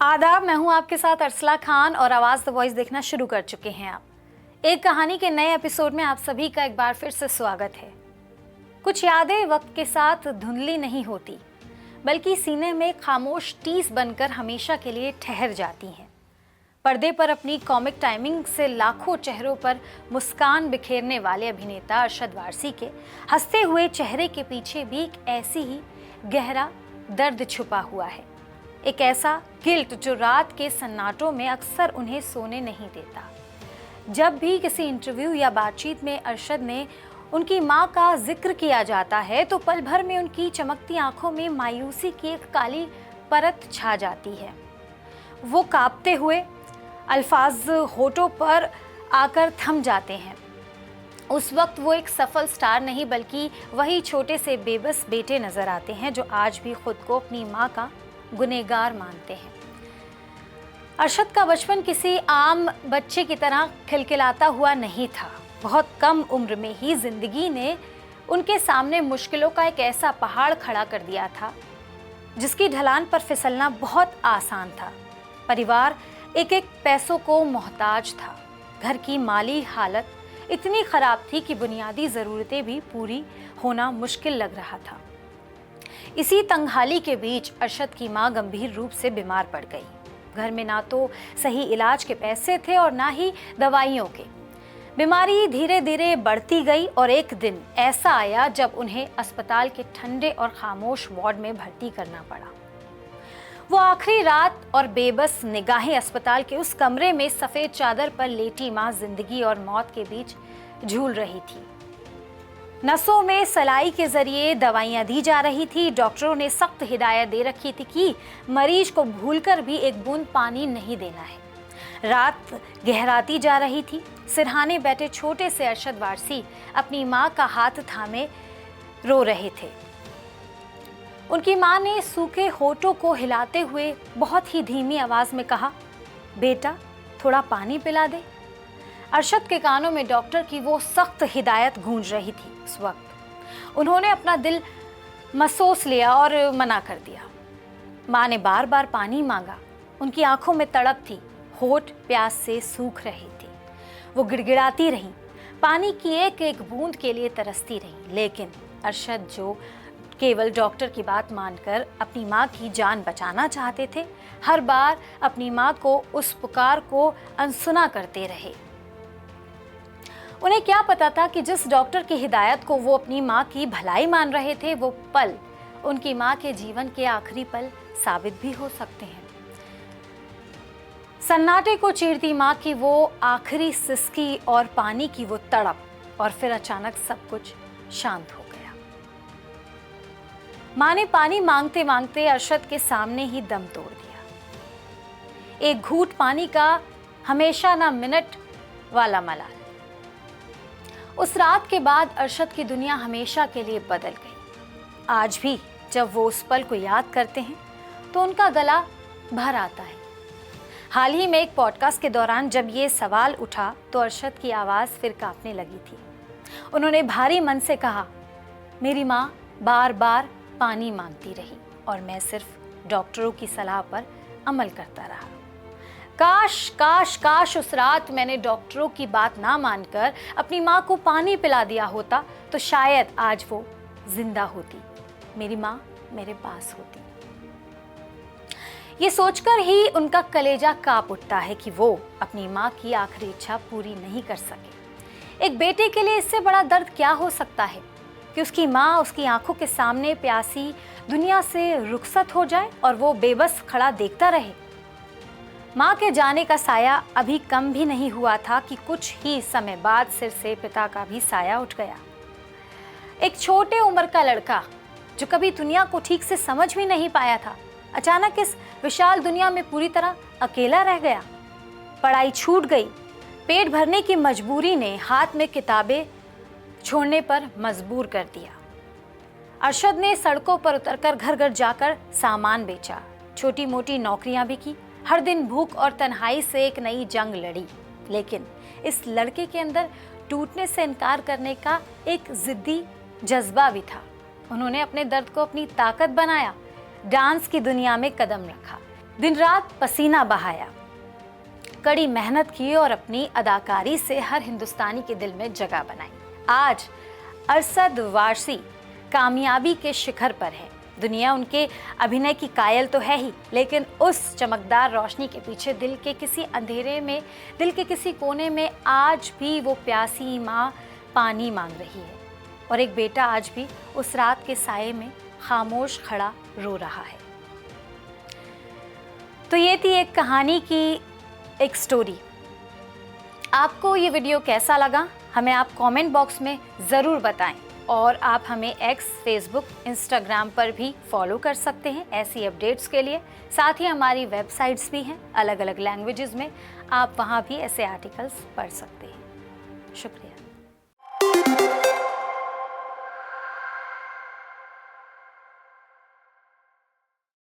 आदाब, मैं हूं आपके साथ अरसला खान और आवाज़ द वॉइस देखना शुरू कर चुके हैं आप। एक कहानी के नए एपिसोड में आप सभी का एक बार फिर से स्वागत है। कुछ यादें वक्त के साथ धुंधली नहीं होती, बल्कि सीने में खामोश टीस बनकर हमेशा के लिए ठहर जाती हैं। पर्दे पर अपनी कॉमिक टाइमिंग से लाखों चेहरों पर मुस्कान बिखेरने वाले अभिनेता अरशद वारसी के हंसते हुए चेहरे के पीछे भी एक ऐसी ही गहरा दर्द छुपा हुआ है। एक ऐसा गिल्ट जो रात के सन्नाटों में अक्सर उन्हें सोने नहीं देता। जब भी किसी इंटरव्यू या बातचीत में अरशद ने उनकी मां का जिक्र किया जाता है तो पल भर में उनकी चमकती आंखों में मायूसी की एक काली परत छा जाती है। वो कांपते हुए अल्फाज होठों पर आकर थम जाते हैं। उस वक्त वो एक सफल स्टार नहीं, बल्कि वही छोटे से बेबस बेटे नजर आते हैं जो आज भी खुद को अपनी मां का गुनहगार मानते हैं। अरशद का बचपन किसी आम बच्चे की तरह खिलखिलाता हुआ नहीं था। बहुत कम उम्र में ही जिंदगी ने उनके सामने मुश्किलों का एक ऐसा पहाड़ खड़ा कर दिया था जिसकी ढलान पर फिसलना बहुत आसान था। परिवार एक एक पैसों को मोहताज था। घर की माली हालत इतनी खराब थी कि बुनियादी ज़रूरतें भी पूरी होना मुश्किल लग रहा था। इसी तंगहाली के बीच अरशद की मां गंभीर रूप से बीमार पड़ गई। घर में ना तो सही इलाज के पैसे थे और ना ही दवाइयों के। बीमारी धीरे धीरे बढ़ती गई और एक दिन ऐसा आया जब उन्हें अस्पताल के ठंडे और खामोश वार्ड में भर्ती करना पड़ा। वो आखिरी रात और बेबस निगाहें अस्पताल के उस कमरे में सफेद चादर पर लेटी मां जिंदगी और मौत के बीच झूल रही थी। नसों में सलाई के जरिए दवाइयां दी जा रही थी। डॉक्टरों ने सख्त हिदायत दे रखी थी कि मरीज को भूलकर भी एक बूंद पानी नहीं देना है। रात गहराती जा रही थी। सिरहाने बैठे छोटे से अरशद वारसी अपनी मां का हाथ थामे रो रहे थे। उनकी मां ने सूखे होठों को हिलाते हुए बहुत ही धीमी आवाज में कहा, बेटा थोड़ा पानी पिला दे। अरशद के कानों में डॉक्टर की वो सख्त हिदायत गूंज रही थी। उस वक्त उन्होंने अपना दिल महसूस लिया और मना कर दिया। मां ने बार बार पानी मांगा। उनकी आंखों में तड़प थी, होठ प्यास से सूख रहे थे। वो गिड़गिड़ाती रहीं, पानी की एक एक बूंद के लिए तरसती रहीं। लेकिन अरशद, जो केवल डॉक्टर की बात मानकर अपनी मां की जान बचाना चाहते थे, हर बार अपनी मां को उस पुकार को अनसुना करते रहे। उन्हें क्या पता था कि जिस डॉक्टर की हिदायत को वो अपनी मां की भलाई मान रहे थे, वो पल उनकी मां के जीवन के आखिरी पल साबित भी हो सकते हैं। सन्नाटे को चीरती मां की वो आखिरी सिसकी और पानी की वो तड़प, और फिर अचानक सब कुछ शांत हो गया। मां ने पानी मांगते मांगते अरशद के सामने ही दम तोड़ दिया। एक घूंट पानी का हमेशा ना मिनट वाला मलाल। उस रात के बाद अरशद की दुनिया हमेशा के लिए बदल गई। आज भी जब वो उस पल को याद करते हैं तो उनका गला भर आता है। हाल ही में एक पॉडकास्ट के दौरान जब ये सवाल उठा तो अरशद की आवाज़ फिर कांपने लगी थी। उन्होंने भारी मन से कहा, मेरी माँ बार बार पानी मांगती रही और मैं सिर्फ डॉक्टरों की सलाह पर अमल करता रहा। काश काश काश उस रात मैंने डॉक्टरों की बात ना मानकर अपनी माँ को पानी पिला दिया होता तो शायद आज वो जिंदा होती, मेरी माँ मेरे पास होती। ये सोचकर ही उनका कलेजा कांप उठता है कि वो अपनी माँ की आखिरी इच्छा पूरी नहीं कर सके। एक बेटे के लिए इससे बड़ा दर्द क्या हो सकता है कि उसकी माँ उसकी आंखों के सामने प्यासी दुनिया से रुखसत हो जाए और वो बेबस खड़ा देखता रहे। माँ के जाने का साया अभी कम भी नहीं हुआ था कि कुछ ही समय बाद सिर से पिता का भी साया उठ गया। एक छोटे उम्र का लड़का जो कभी दुनिया को ठीक से समझ भी नहीं पाया था, अचानक इस विशाल दुनिया में पूरी तरह अकेला रह गया। पढ़ाई छूट गई। पेट भरने की मजबूरी ने हाथ में किताबें छोड़ने पर मजबूर कर दिया। अरशद ने सड़कों पर उतरकर घर घर जाकर सामान बेचा, छोटी मोटी नौकरियां भी की, हर दिन भूख और तन्हाई से एक नई जंग लड़ी। लेकिन इस लड़के के अंदर टूटने से इनकार करने का एक जिद्दी जज्बा भी था। उन्होंने अपने दर्द को अपनी ताकत बनाया, डांस की दुनिया में कदम रखा, दिन रात पसीना बहाया, कड़ी मेहनत की और अपनी अदाकारी से हर हिंदुस्तानी के दिल में जगह बनाई। आज अरशद वारसी कामयाबी के शिखर पर है। दुनिया उनके अभिनय की कायल तो है ही, लेकिन उस चमकदार रोशनी के पीछे दिल के किसी अंधेरे में, दिल के किसी कोने में आज भी वो प्यासी माँ पानी मांग रही है, और एक बेटा आज भी उस रात के साये में खामोश खड़ा रो रहा है। तो ये थी एक कहानी की एक स्टोरी। आपको ये वीडियो कैसा लगा हमें आप कमेंट बॉक्स में ज़रूर बताएं, और आप हमें एक्स, फेसबुक, इंस्टाग्राम पर भी फॉलो कर सकते हैं ऐसी अपडेट्स के लिए। साथ ही हमारी वेबसाइट्स भी हैं अलग अलग लैंग्वेजेस में, आप वहाँ भी ऐसे आर्टिकल्स पढ़ सकते हैं। शुक्रिया।